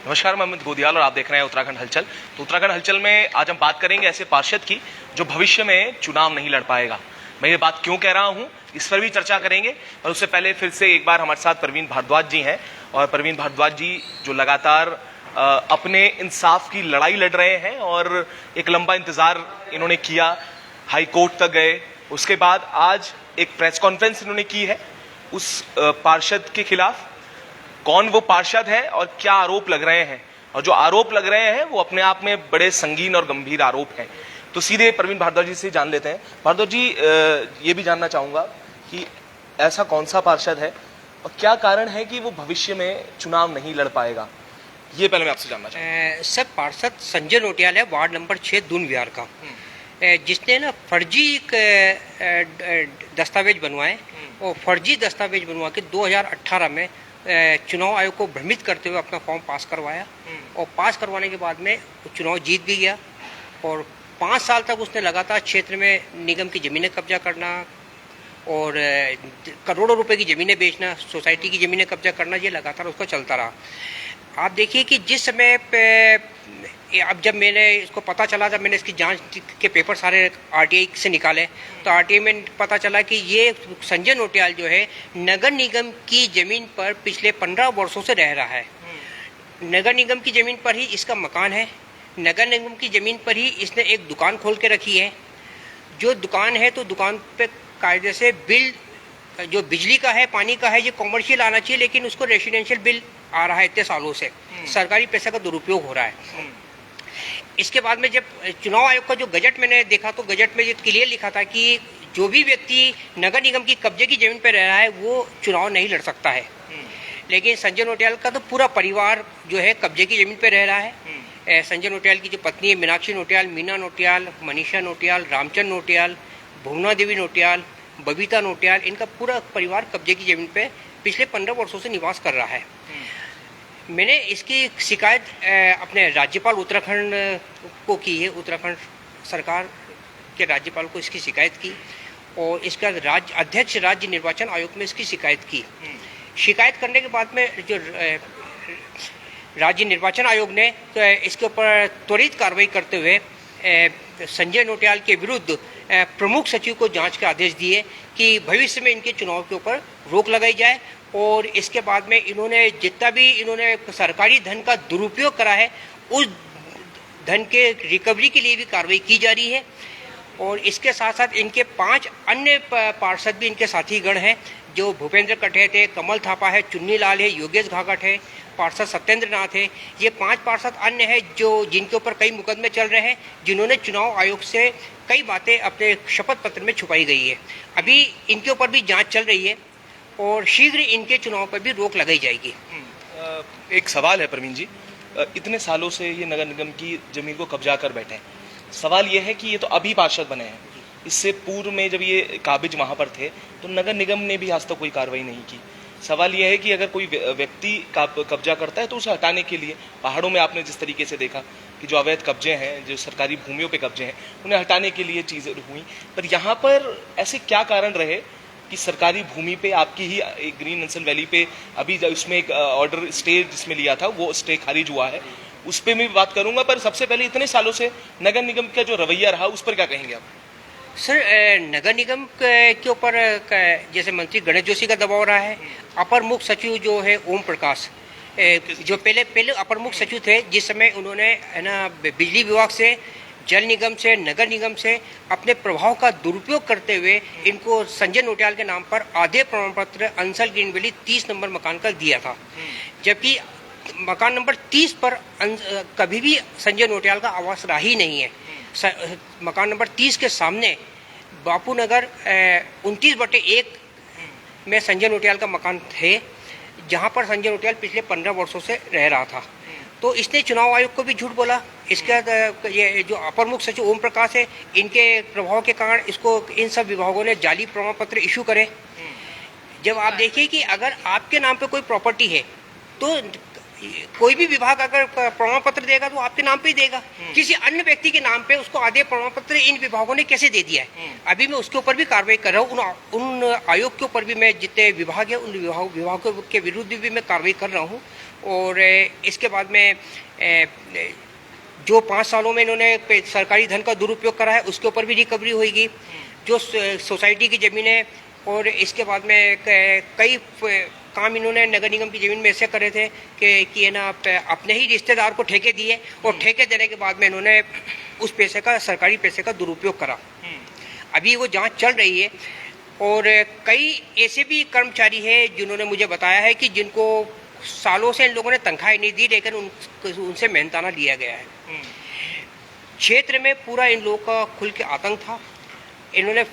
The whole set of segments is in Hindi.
नमस्कार, मैं अमित गोदियाल और आप देख रहे हैं उत्तराखंड हलचल। तो उत्तराखंड हलचल में आज हम बात करेंगे ऐसे पार्षद की जो भविष्य में चुनाव नहीं लड़ पाएगा। मैं ये बात क्यों कह रहा हूं, इस पर भी चर्चा करेंगे। और उससे पहले फिर से एक बार हमारे साथ प्रवीण भारद्वाज जी हैं। और प्रवीण भारद्वाज जी जो लगातार अपने इंसाफ की लड़ाई लड़ रहे हैं और एक लंबा इंतजार इन्होंने किया, हाई कोर्ट तक गए, उसके बाद आज एक प्रेस कॉन्फ्रेंस इन्होंने की है उस पार्षद के खिलाफ। कौन वो पार्षद है और क्या आरोप लग रहे हैं, और जो आरोप लग रहे हैं वो अपने आप में बड़े संगीन और गंभीर आरोप हैं। तो सीधे प्रवीण भारद्वाज जी से जान लेते हैं। भारद्वाज जी, ये भी जानना चाहूंगा कि ऐसा कौन सा पार्षद है और क्या कारण है कि वो भविष्य में चुनाव नहीं लड़ पाएगा, ये पहले मैं आपसे जानना चाहूंगा। सर, पार्षद संजय नोटियाल है, वार्ड नंबर 6 दून विहार का, जिसने ना फर्जी दस्तावेज बनवाए और फर्जी दस्तावेज बनवा के 2018 में चुनाव आयोग को भ्रमित करते हुए अपना फॉर्म पास करवाया और पास करवाने के बाद में चुनाव जीत भी गया। और 5 साल तक उसने लगातार क्षेत्र में निगम की ज़मीनें कब्जा करना और करोड़ों रुपए की ज़मीनें बेचना, सोसाइटी की ज़मीनें कब्जा करना, ये लगातार उसका चलता रहा। आप देखिए कि जिस समय पे अब जब मैंने इसको पता चला, जब मैंने इसकी जांच के पेपर सारे आरटीआई से निकाले तो आरटीआई में पता चला कि ये संजय नोटियाल जो है नगर निगम की ज़मीन पर पिछले 15 वर्षों से रह रहा है। नगर निगम की ज़मीन पर ही इसका मकान है, नगर निगम की ज़मीन पर ही इसने एक दुकान खोल के रखी है। जो दुकान है तो दुकान पे कायदे से बिल जो बिजली का है, पानी का है, ये कॉमर्शियल आना चाहिए, लेकिन उसको रेसिडेंशियल बिल आ रहा है इतने सालों से। सरकारी पैसे का दुरुपयोग हो रहा है। इसके बाद में जब चुनाव आयोग का जो गजट मैंने देखा तो गजट में ये क्लियर लिखा था कि जो भी व्यक्ति नगर निगम की कब्जे की जमीन पर रह रहा है वो चुनाव नहीं लड़ सकता है। लेकिन संजय नोटियाल का तो पूरा परिवार जो है कब्जे की जमीन पर रह रहा है। संजय नोटियाल की जो पत्नी है मीनाक्षी नोटियाल, मीना नोटियाल, मनीषा नोटियाल, रामचंद्र नोटियाल, भुवना देवी नोटियाल, बबीता नोटियाल, इनका पूरा परिवार कब्जे की जमीन पे पिछले 15 वर्षों से निवास कर रहा है। मैंने इसकी शिकायत अपने राज्यपाल उत्तराखंड को की है। उत्तराखंड सरकार के राज्यपाल को इसकी शिकायत की और इसका अध्यक्ष राज्य निर्वाचन आयोग में इसकी शिकायत की। शिकायत करने के बाद में जो राज्य निर्वाचन आयोग ने तो इसके ऊपर त्वरित कार्रवाई करते हुए संजय नोटियाल के विरुद्ध प्रमुख सचिव को जांच के आदेश दिए कि भविष्य में इनके चुनाव के ऊपर रोक लगाई जाए। और इसके बाद में इन्होंने जितना भी इन्होंने सरकारी धन का दुरुपयोग करा है उस धन के रिकवरी के लिए भी कार्रवाई की जा रही है। और इसके साथ साथ इनके 5 अन्य पार्षद भी इनके साथी गण हैं, जो भूपेंद्र कठेत है, कमल थापा है, चुन्नी लाल है, योगेश घाघट है, पार्षद सत्येंद्र नाथ है। ये 5 पार्षद अन्य हैं जो जिनके ऊपर कई मुकदमे चल रहे हैं, जिन्होंने चुनाव आयोग से कई बातें अपने शपथ पत्र में छुपाई गई है। अभी इनके ऊपर भी जांच चल रही है और शीघ्र इनके चुनाव पर भी रोक लगाई जाएगी। एक सवाल है प्रवीण जी, इतने सालों से ये नगर निगम की जमीन को कब्जा कर बैठे हैं। सवाल ये है कि ये तो अभी पार्षद बने हैं, इससे पूर्व में जब ये काबिज वहाँ पर थे तो नगर निगम ने भी आज तक कोई कार्रवाई नहीं की। सवाल यह है कि अगर कोई व्यक्ति कब्जा करता है तो उसे हटाने के लिए, पहाड़ों में आपने जिस तरीके से देखा कि जो अवैध कब्जे हैं, जो सरकारी भूमियों पे कब्जे हैं, उन्हें हटाने के लिए चीज़ें हुई, पर यहाँ पर ऐसे क्या कारण रहे कि सरकारी भूमि पे आपकी ही ग्रीन अंसल वैली पे अभी उसमें एक ऑर्डर स्टे जिसमें लिया था वो स्टे खारिज हुआ है, उस पर मैं बात करूंगा। पर सबसे पहले इतने सालों से नगर निगम का जो रवैया रहा उस पर क्या कहेंगे आप? सर, नगर निगम के ऊपर जैसे मंत्री गणेश जोशी का दबाव रहा है। अपर मुख्य सचिव जो है ओम प्रकाश, जो पहले अपर मुख्य सचिव थे, जिस समय उन्होंने है ना बिजली विभाग से, जल निगम से, नगर निगम से अपने प्रभाव का दुरुपयोग करते हुए इनको संजय नोटियाल के नाम पर आधे प्रमाण पत्र अंसल ग्रीन वैली 30 नंबर मकान का दिया था, जबकि मकान नंबर 30 पर कभी भी संजय नोटियाल का आवास रहा ही नहीं है। मकान नंबर 30 के सामने बापू नगर 29/1 में संजय नोटियाल का मकान थे, जहां पर संजय नोटियाल पिछले 15 वर्षों से रह रहा था। तो इसने चुनाव आयोग को भी झूठ बोला। इसका ये जो अपर मुख्य सचिव ओम प्रकाश है, इनके प्रभाव के कारण इसको इन सब विभागों ने जाली प्रमाण पत्र इशू करे। जब आप देखिए कि अगर आपके नाम पे कोई प्रॉपर्टी है तो कोई भी विभाग अगर प्रमाण पत्र देगा तो आपके नाम पे ही देगा। किसी अन्य व्यक्ति के नाम पे उसको आधे प्रमाण पत्र इन विभागों ने कैसे दे दिया है? अभी मैं उसके ऊपर भी कार्रवाई कर रहा हूँ। उन आयोग के ऊपर भी मैं जितने विभाग है उन विभागों के विरुद्ध भी मैं कार्रवाई कर रहा हूँ और इसके बाद में जो 5 सालों में इन्होंने सरकारी धन का दुरुपयोग करा है उसके ऊपर भी रिकवरी होगी। जो सोसाइटी की ज़मीन है और इसके बाद में कई काम इन्होंने नगर निगम की ज़मीन में ऐसे करे थे कि है ना अपने ही रिश्तेदार को ठेके दिए और ठेके देने के बाद में इन्होंने उस पैसे का, सरकारी पैसे का दुरुपयोग करा। अभी वो जांच चल रही है और कई ऐसे भी कर्मचारी हैं जिन्होंने मुझे बताया है कि जिनको सालों से इन लोगों ने तनख्वाह नहीं दी, लेकिन उनसे मेहनताना लिया गया है। क्षेत्र में पूरा इन लोगों का खुल के आतंक था। इन्होंने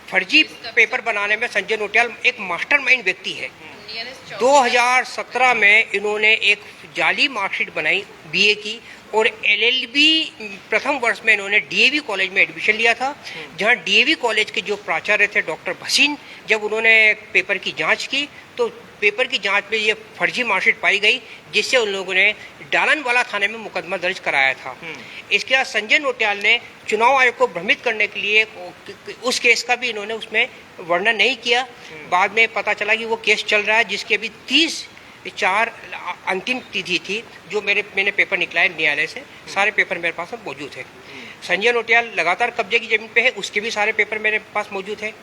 फर्जी पेपर बनाने में संजय नोटियाल एक मास्टरमाइंड व्यक्ति है। 2017 में इन्होंने एक जाली मार्कशीट बनाई बीए की और एलएलबी प्रथम वर्ष में इन्होंने डीएवी कॉलेज में एडमिशन लिया था, जहां डीएवी कॉलेज के जो प्राचार्य थे डॉक्टर भसीन, जब उन्होंने पेपर की जांच की तो पेपर की जांच में ये फर्जी मार्कशीट पाई गई, जिससे उन लोगों ने डालनवाला थाने में मुकदमा दर्ज कराया था। इसके बाद संजय नोटियाल ने चुनाव आयोग को भ्रमित करने के लिए उस केस का भी इन्होंने उसमें वर्णन नहीं किया। बाद में पता चला कि वो केस चल रहा है, जिसके अभी 30/4 अंतिम तिथि थी। जो मैंने पेपर निकलाए न्यायालय से, सारे पेपर मेरे पास मौजूद है। संजय नोटियाल लगातार कब्जे की जमीन पे है, उसके भी सारे पेपर मेरे पास मौजूद है।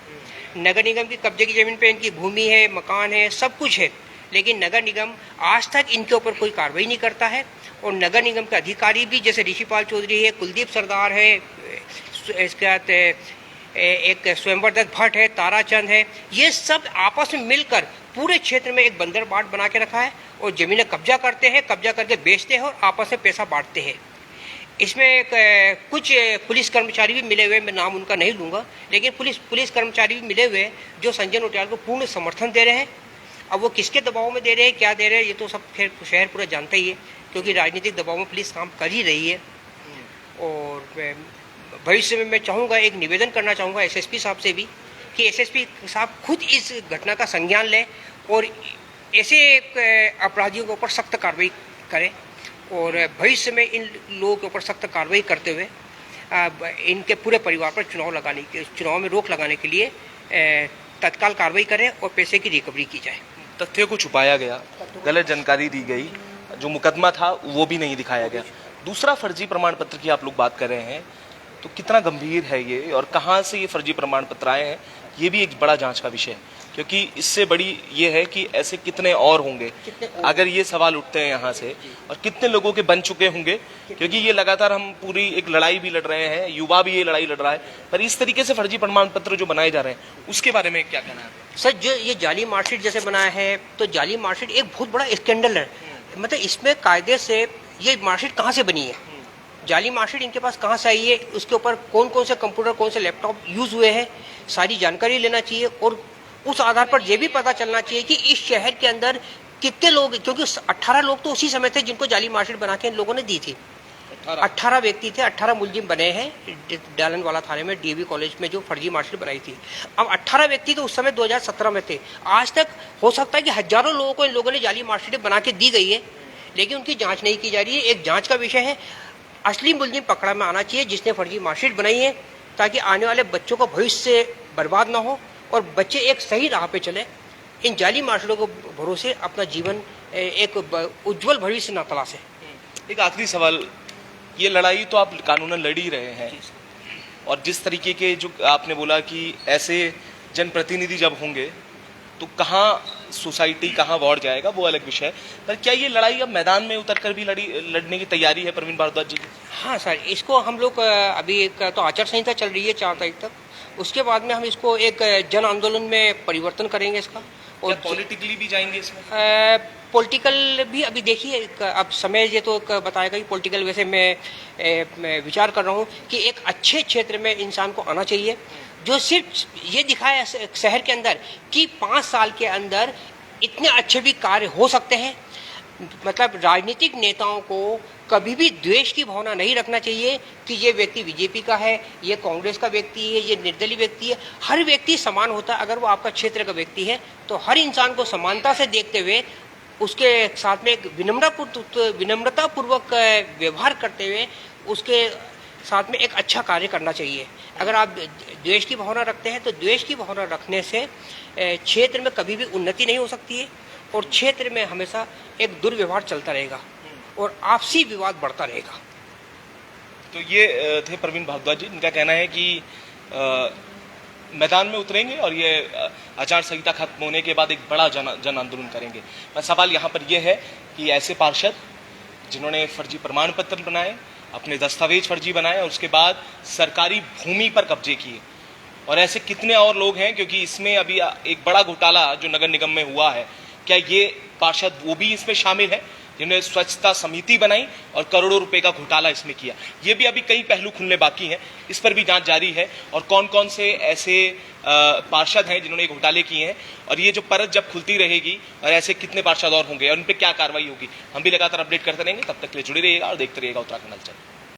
नगर निगम की कब्जे की जमीन पे इनकी भूमि है, मकान है, सब कुछ है, लेकिन नगर निगम आज तक इनके ऊपर कोई कार्रवाई नहीं करता है। और नगर निगम के अधिकारी भी, जैसे ऋषिपाल चौधरी है, कुलदीप सरदार है, इसके बाद एक स्वयंवर दत्त भट्ट है, ताराचंद है, ये सब आपस में मिलकर पूरे क्षेत्र में एक बंदर बाट बना के रखा है और जमीनें कब्जा करते हैं, कब्जा करके बेचते हैं और आपस में पैसा बांटते हैं। इसमें कुछ पुलिस कर्मचारी भी मिले हुए, मैं नाम उनका नहीं लूँगा, लेकिन पुलिस कर्मचारी भी मिले हुए जो संजय नोटियाल को पूर्ण समर्थन दे रहे हैं। अब वो किसके दबाव में दे रहे हैं, क्या दे रहे हैं, ये तो सब खैर शहर पूरा जानता ही है, क्योंकि राजनीतिक दबाव में पुलिस काम कर ही रही है। और भविष्य में मैं चाहूँगा, एक निवेदन करना चाहूँगा एसएसपी साहब से भी, कि एसएसपी साहब खुद इस घटना का संज्ञान लें और ऐसे अपराधियों के ऊपर सख्त कार्रवाई करें और भविष्य में इन लोगों के ऊपर सख्त कार्रवाई करते हुए इनके पूरे परिवार पर चुनाव में रोक लगाने के लिए तत्काल कार्रवाई करें और पैसे की रिकवरी की जाए। तथ्यों को छुपाया गया, गलत जानकारी दी गई, जो मुकदमा था वो भी नहीं दिखाया गया। दूसरा, फर्जी प्रमाण पत्र की आप लोग बात कर रहे हैं, तो कितना गंभीर है ये और कहाँ से ये फर्जी प्रमाण पत्र आए हैं, ये भी एक बड़ा जांच का विषय है, क्योंकि इससे बड़ी ये है कि ऐसे कितने और होंगे अगर ये सवाल उठते हैं यहाँ से, और कितने लोगों के बन चुके होंगे, क्योंकि ये लगातार हम पूरी एक लड़ाई भी लड़ रहे हैं, युवा भी ये लड़ाई लड़ रहा है, पर इस तरीके से फर्जी प्रमाण पत्र जो बनाए जा रहे हैं उसके बारे में क्या कहना है? सर, जो ये जाली मार्कशीट जैसे बनाया है, तो जाली मार्कशीट एक बहुत बड़ा स्कैंडल है। मतलब इसमें कायदे से ये मार्कशीट कहाँ से बनी है, जाली मार्कशीट इनके पास कहाँ से आई है, उसके ऊपर कौन कौन से कंप्यूटर, कौन से लैपटॉप यूज हुए हैं, सारी जानकारी लेना चाहिए। और उस आधार पर यह भी पता चलना चाहिए कि इस शहर के अंदर कितने लोग, क्योंकि 18 लोग तो उसी समय थे जिनको जाली मार्कशीट बना के इन लोगों ने दी थी। 18 व्यक्ति थे, 18 मुलजिम बने हैं डालनवाला थाने में डीएवी कॉलेज में जो फर्जी मार्कशीट बनाई थी। अब 18 व्यक्ति तो उस समय 2017 में थे। आज तक हो सकता है कि हजारों लोगों को इन लोगों ने जाली मार्कशीट बना के दी गई है, लेकिन उनकी जाँच नहीं की जा रही है। एक जाँच का विषय है, असली मुलजिम पकड़ा में आना चाहिए जिसने फर्जी मार्कशीट बनाई है, ताकि आने वाले बच्चों का भविष्य बर्बाद ना हो और बच्चे एक सही राह पे चले। इन जाली मार्कशीटों को भरोसे अपना जीवन एक उज्जवल भविष्य ना तलाशे। एक आखिरी सवाल, ये लड़ाई तो आप कानूनन लड़ ही रहे हैं, और जिस तरीके के जो आपने बोला कि ऐसे जनप्रतिनिधि जब होंगे तो कहाँ सोसाइटी, कहाँ वार्ड जाएगा, वो अलग विषय है, पर क्या ये लड़ाई अब मैदान में उतरकर भी लड़ने की तैयारी है प्रवीण भारद्वाज जी? हाँ सर, इसको हम लोग अभी तो आचार संहिता चल रही है 4 तारीख तक, उसके बाद में हम इसको एक जन आंदोलन में परिवर्तन करेंगे इसका। और पॉलिटिकली भी जाएंगे इसमें? पॉलिटिकल भी अभी देखिए, अब समय ये तो बताएगा कि पॉलिटिकल, वैसे मैं विचार कर रहा हूँ कि एक अच्छे क्षेत्र में इंसान को आना चाहिए, जो सिर्फ ये दिखाए शहर के अंदर कि 5 साल के अंदर इतने अच्छे भी कार्य हो सकते हैं। मतलब राजनीतिक नेताओं को कभी भी द्वेष की भावना नहीं रखना चाहिए कि ये व्यक्ति बीजेपी का है, ये कांग्रेस का व्यक्ति है, ये निर्दलीय व्यक्ति है। हर व्यक्ति समान होता है। अगर वो आपका क्षेत्र का व्यक्ति है तो हर इंसान को समानता से देखते हुए उसके साथ में एक विनम्रतापूर्वक व्यवहार करते हुए उसके साथ में एक अच्छा कार्य करना चाहिए। अगर आप द्वेष की भावना रखते हैं तो द्वेष की भावना रखने से क्षेत्र में कभी भी उन्नति नहीं हो सकती है और क्षेत्र में हमेशा एक दुर्व्यवहार चलता रहेगा और आपसी विवाद बढ़ता रहेगा। तो ये थे प्रवीण भारद्वाज जी, इनका कहना है कि मैदान में उतरेंगे और ये आचार संहिता खत्म होने के बाद एक बड़ा जन आंदोलन करेंगे। पर सवाल यहाँ पर यह है कि ऐसे पार्षद जिन्होंने फर्जी प्रमाण पत्र बनाए, अपने दस्तावेज फर्जी बनाए और उसके बाद सरकारी भूमि पर कब्जे किए, और ऐसे कितने और लोग हैं, क्योंकि इसमें अभी एक बड़ा घोटाला जो नगर निगम में हुआ है, क्या ये पार्षद वो भी इसमें शामिल है जिन्होंने स्वच्छता समिति बनाई और करोड़ों रुपए का घोटाला इसमें किया? ये भी अभी कई पहलू खुलने बाकी हैं, इस पर भी जांच जारी है और कौन कौन से ऐसे पार्षद हैं जिन्होंने घोटाले किए हैं, और ये जो परत जब खुलती रहेगी और ऐसे कितने पार्षद और होंगे और उन पर क्या कार्रवाई होगी, हम भी लगातार अपडेट करते रहेंगे। तब तक के लिए जुड़े रहिएगा और देखते रहिएगा उत्तराखंड हलचल।